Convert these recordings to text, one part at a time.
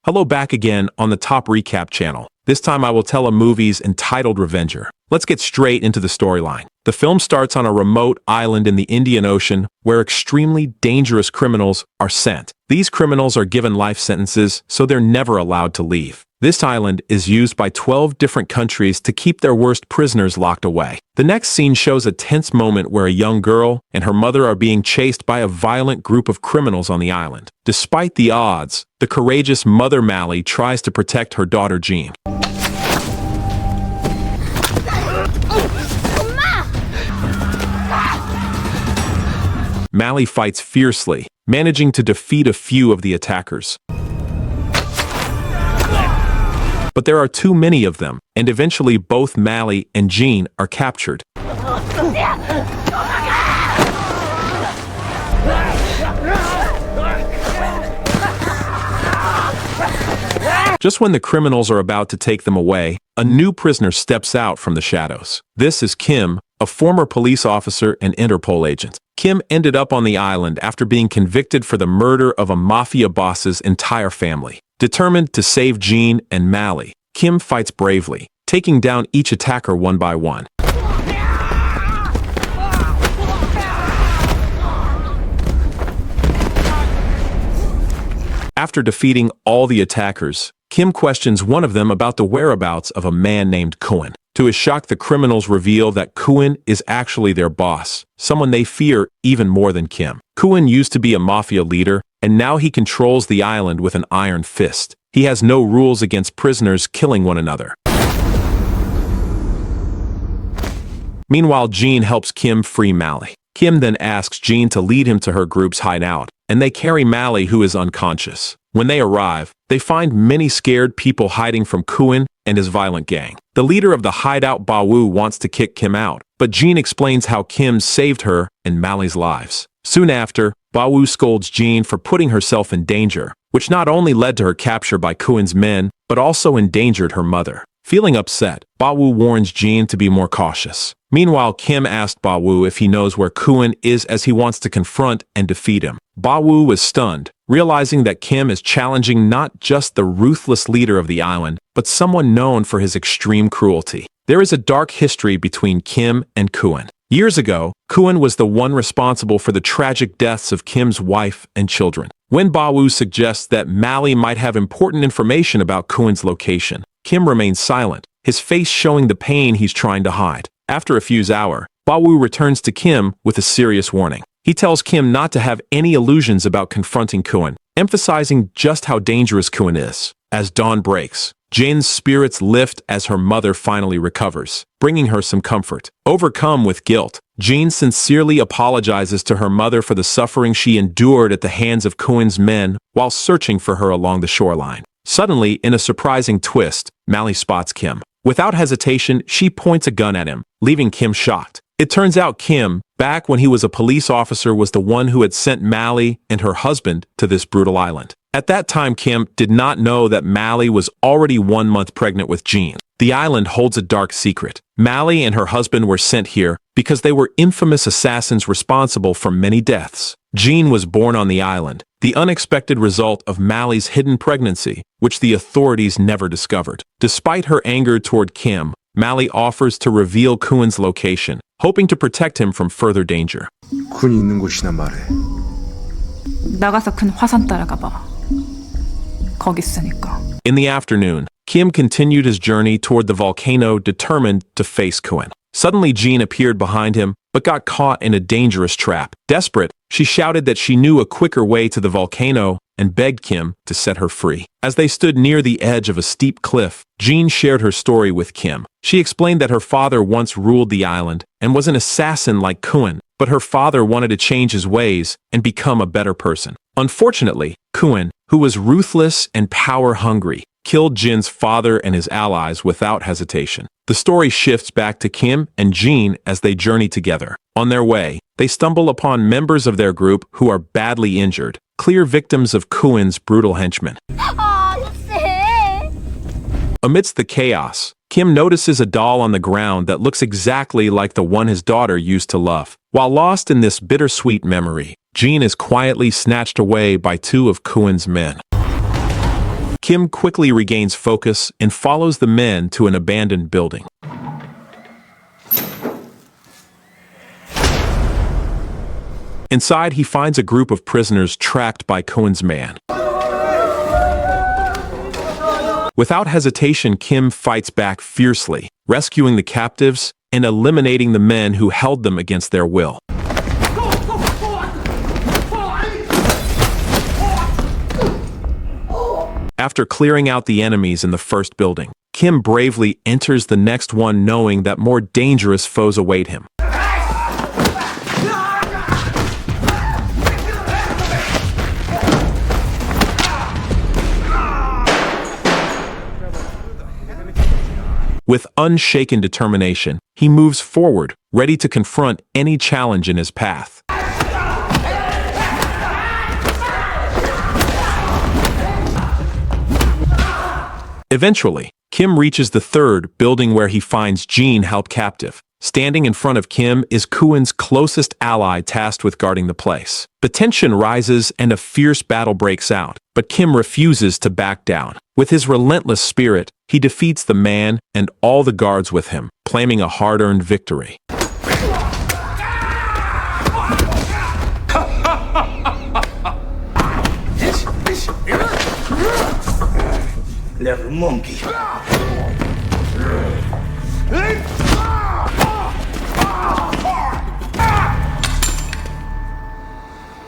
Hello, back again on the Top Recap channel. This time I will tell a movie's entitled Revenger. Let's get straight into the storyline. The film starts on a remote island in the Indian Ocean where extremely dangerous criminals are sent. These criminals are given life sentences, so they're never allowed to leave. This island is used by 12 different countries to keep their worst prisoners locked away. The next scene shows a tense moment where a young girl and her mother are being chased by a violent group of criminals on the island. Despite the odds, the courageous mother Mally tries to protect her daughter Jean. Mally fights fiercely, managing to defeat a few of the attackers. But there are too many of them, and eventually both Mally and Jean are captured. Just when the criminals are about to take them away, a new prisoner steps out from the shadows. This is Kim, a former police officer and Interpol agent. Kim ended up on the island after being convicted for the murder of a mafia boss's entire family. Determined to save Jean and Mally, Kim fights bravely, taking down each attacker one by one. After defeating all the attackers, Kim questions one of them about the whereabouts of a man named Cohen. To his shock, the criminals reveal that Cohen is actually their boss, someone they fear even more than Kim. Cohen used to be a mafia leader, and now he controls the island with an iron fist. He has no rules against prisoners killing one another. Meanwhile, Jean helps Kim free Mally. Kim then asks Jean to lead him to her group's hideout, and they carry Mally, who is unconscious. When they arrive, they find many scared people hiding from Cohen and his violent gang. The leader of the hideout, Bawu, wants to kick Kim out, but Jean explains how Kim saved her and Mally's lives. Soon after, Bawu scolds Jean for putting herself in danger, which not only led to her capture by Cohen's men, but also endangered her mother. Feeling upset, Bawu warns Jean to be more cautious. Meanwhile, Kim asked Bawu if he knows where Cohen is as he wants to confront and defeat him. Bawu was stunned, realizing that Kim is challenging not just the ruthless leader of the island, but someone known for his extreme cruelty. There is a dark history between Kim and Cohen. Years ago, Cohen was the one responsible for the tragic deaths of Kim's wife and children. When Bawu suggests that Mally might have important information about Cohen's location, Kim remains silent, his face showing the pain he's trying to hide. After a few hours, Bawu returns to Kim with a serious warning. He tells Kim not to have any illusions about confronting Cohen, emphasizing just how dangerous Cohen is. As dawn breaks, Jean's spirits lift as her mother finally recovers, bringing her some comfort. Overcome with guilt, Jean sincerely apologizes to her mother for the suffering she endured at the hands of Cohen's men while searching for her along the shoreline. Suddenly, in a surprising twist, Mally spots Kim. Without hesitation, she points a gun at him, leaving Kim shocked. It turns out Kim, back when he was a police officer, was the one who had sent Mally and her husband to this brutal island. At that time, Kim did not know that Mally was already 1 month pregnant with Jean. The island holds a dark secret. Mally and her husband were sent here because they were infamous assassins responsible for many deaths. Jean was born on the island, the unexpected result of Mally's hidden pregnancy, which the authorities never discovered. Despite her anger toward Kim, Mally offers to reveal Cohen's location, hoping to protect him from further danger. 군 있는 곳이나 말해. 나가서 큰 화산 따라가 봐. 거기 있으니까. In the afternoon, Kim continued his journey toward the volcano, determined to face Cohen. Suddenly, Jean appeared behind him, but got caught in a dangerous trap. Desperate, she shouted that she knew a quicker way to the volcano and begged Kim to set her free. As they stood near the edge of a steep cliff, Jean shared her story with Kim. She explained that her father once ruled the island and was an assassin like Cohen, but her father wanted to change his ways and become a better person. Unfortunately, Cohen, who was ruthless and power-hungry, killed Jin's father and his allies without hesitation. The story shifts back to Kim and Jean as they journey together. On their way, they stumble upon members of their group who are badly injured, clear victims of Cohen's brutal henchmen. Amidst the chaos, Kim notices a doll on the ground that looks exactly like the one his daughter used to love. While lost in this bittersweet memory, Jean is quietly snatched away by two of Cohen's men. Kim quickly regains focus and follows the men to an abandoned building. Inside, he finds a group of prisoners trapped by Cohen's man. Without hesitation, Kim fights back fiercely, rescuing the captives and eliminating the men who held them against their will. After clearing out the enemies in the first building, Kim bravely enters the next one, knowing that more dangerous foes await him. With unshaken determination, he moves forward, ready to confront any challenge in his path. Eventually, Kim reaches the third building where he finds Jean held captive. Standing in front of Kim is Cohen's closest ally tasked with guarding the place. The tension rises and a fierce battle breaks out, but Kim refuses to back down. With his relentless spirit, he defeats the man and all the guards with him, claiming a hard-earned victory. Little monkey.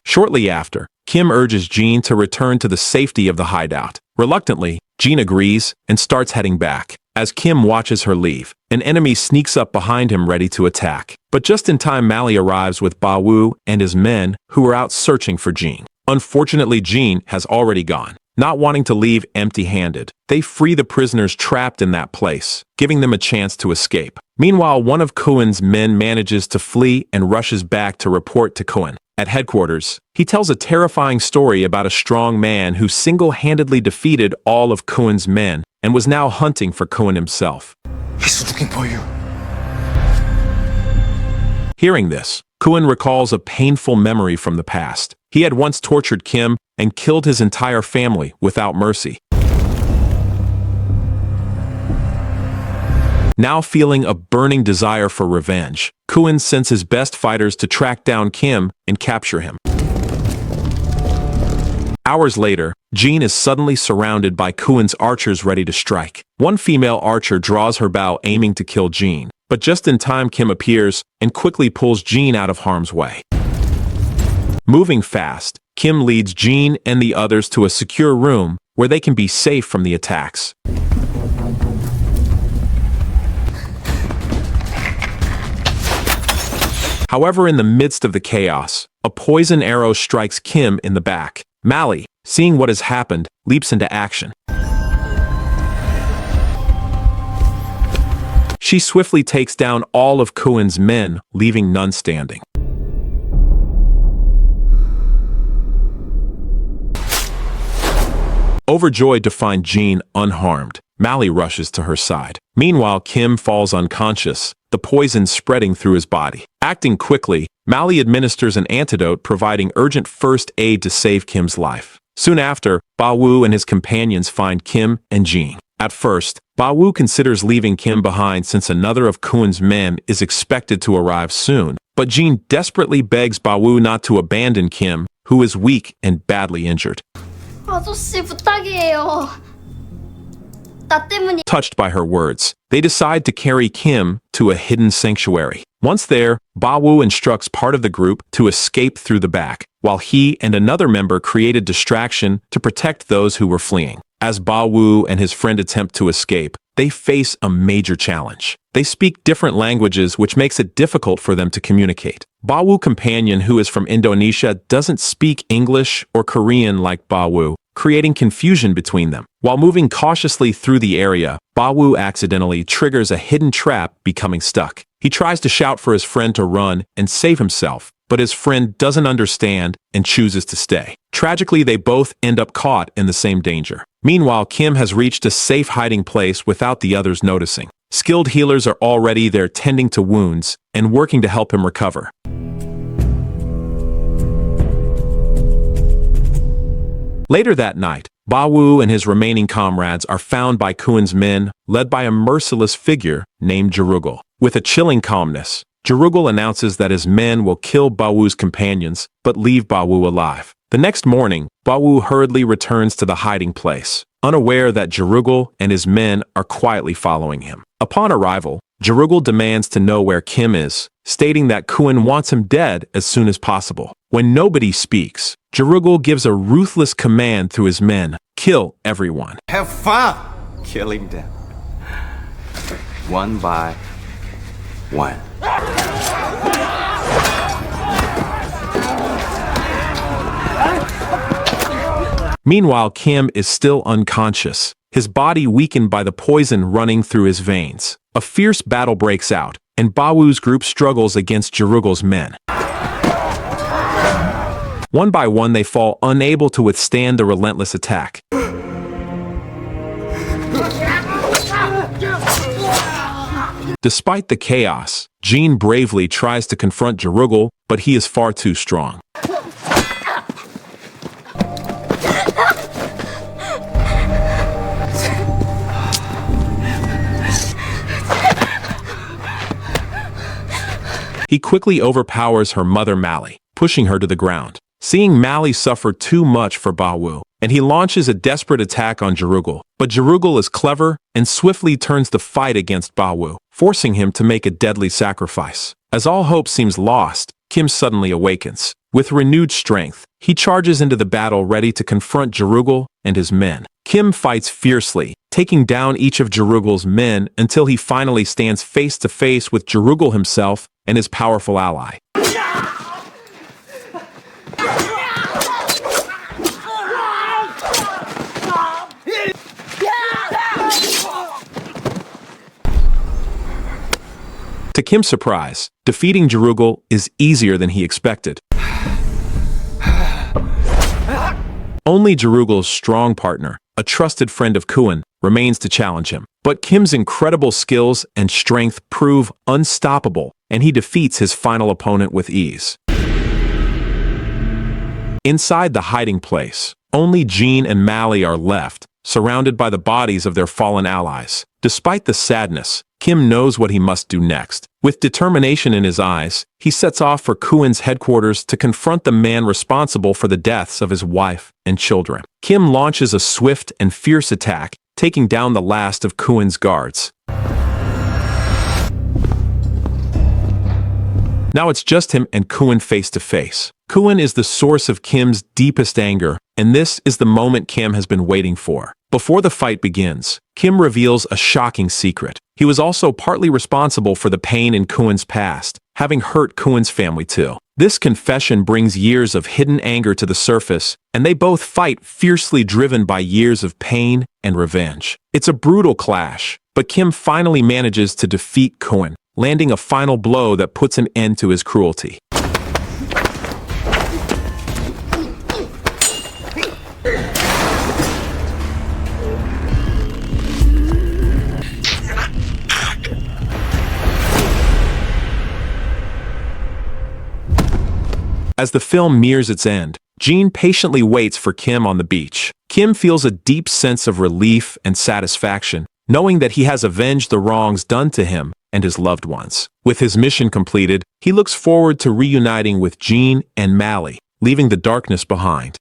Shortly after, Kim urges Jean to return to the safety of the hideout. Reluctantly, Jean agrees and starts heading back. As Kim watches her leave, an enemy sneaks up behind him ready to attack. But just in time, Mally arrives with Ba Wu and his men, who are out searching for Jean. Unfortunately, Jean has already gone. Not wanting to leave empty-handed, they free the prisoners trapped in that place, giving them a chance to escape. Meanwhile, one of Cohen's men manages to flee and rushes back to report to Cohen. At headquarters, he tells a terrifying story about a strong man who single-handedly defeated all of Cohen's men and was now hunting for Cohen himself. He's looking for you. Hearing this, Cohen recalls a painful memory from the past. He had once tortured Kim and killed his entire family without mercy. Now feeling a burning desire for revenge, Cohen sends his best fighters to track down Kim and capture him. Hours later, Jean is suddenly surrounded by Cohen's archers ready to strike. One female archer draws her bow aiming to kill Jean, but just in time Kim appears and quickly pulls Jean out of harm's way. Moving fast, Kim leads Jean and the others to a secure room where they can be safe from the attacks. However, in the midst of the chaos, a poison arrow strikes Kim in the back. Mally, seeing what has happened, leaps into action. She swiftly takes down all of Cohen's men, leaving none standing. Overjoyed to find Jean unharmed, Mally rushes to her side. Meanwhile, Kim falls unconscious, the poison spreading through his body. Acting quickly, Mally administers an antidote, providing urgent first aid to save Kim's life. Soon after, Ba Wu and his companions find Kim and Jean. At first, Ba Wu considers leaving Kim behind since another of Cohen's men is expected to arrive soon. But Jean desperately begs Ba Wu not to abandon Kim, who is weak and badly injured. 아저씨 부탁이에요. 나 때문이. Touched by her words, they decide to carry Kim to a hidden sanctuary. Once there, Ba Wu instructs part of the group to escape through the back, while he and another member create a distraction to protect those who were fleeing. As Ba Wu and his friend attempt to escape, they face a major challenge. They speak different languages, which makes it difficult for them to communicate. Ba Wu's companion, who is from Indonesia, doesn't speak English or Korean like Ba Wu, creating confusion between them. While moving cautiously through the area, Ba Wu accidentally triggers a hidden trap, becoming stuck. He tries to shout for his friend to run and save himself, but his friend doesn't understand and chooses to stay. Tragically, they both end up caught in the same danger. Meanwhile, Kim has reached a safe hiding place without the others noticing. Skilled healers are already there tending to wounds and working to help him recover. Later that night, Bawu and his remaining comrades are found by Cohen's men, led by a merciless figure named Jerugal. With a chilling calmness, Jerugal announces that his men will kill Bawu's companions, but leave Bawu alive. The next morning, Bawu hurriedly returns to the hiding place, unaware that Jerugal and his men are quietly following him. Upon arrival, Jerugal demands to know where Kim is, stating that Cohen wants him dead as soon as possible. When nobody speaks, Jerugal gives a ruthless command through his men: kill everyone. Have fun killing them. One by one. Meanwhile, Kim is still unconscious, his body weakened by the poison running through his veins. A fierce battle breaks out, and Bawu's group struggles against Jerugal's men. One by one, they fall, unable to withstand the relentless attack. Despite the chaos, Jean bravely tries to confront Jerugal, but he is far too strong. He quickly overpowers her mother Mally, pushing her to the ground. Seeing Mally suffer too much for Bawu, and he launches a desperate attack on Jerugal. But Jerugal is clever and swiftly turns the fight against Bawu, forcing him to make a deadly sacrifice. As all hope seems lost, Kim suddenly awakens. With renewed strength, he charges into the battle, ready to confront Jerugal and his men. Kim fights fiercely, taking down each of Jerugal's men until he finally stands face to face with Jerugal himself and his powerful ally. To Kim's surprise, defeating Jerugal is easier than he expected. Only Jerugal's strong partner, a trusted friend of Cohen, remains to challenge him. But Kim's incredible skills and strength prove unstoppable, and he defeats his final opponent with ease. Inside the hiding place, only Jean and Mally are left, surrounded by the bodies of their fallen allies. Despite the sadness, Kim knows what he must do next. With determination in his eyes, he sets off for Cohen's headquarters to confront the man responsible for the deaths of his wife and children. Kim launches a swift and fierce attack, taking down the last of Cohen's guards. Now it's just him and Cohen face to face. Cohen is the source of Kim's deepest anger, and this is the moment Kim has been waiting for. Before the fight begins, Kim reveals a shocking secret. He was also partly responsible for the pain in Cohen's past, having hurt Cohen's family too. This confession brings years of hidden anger to the surface, and they both fight fiercely, driven by years of pain and revenge. It's a brutal clash, but Kim finally manages to defeat Cohen, landing a final blow that puts an end to his cruelty. As the film nears its end, Jean patiently waits for Kim on the beach. Kim feels a deep sense of relief and satisfaction, knowing that he has avenged the wrongs done to him and his loved ones. With his mission completed, he looks forward to reuniting with Jean and Mally, leaving the darkness behind.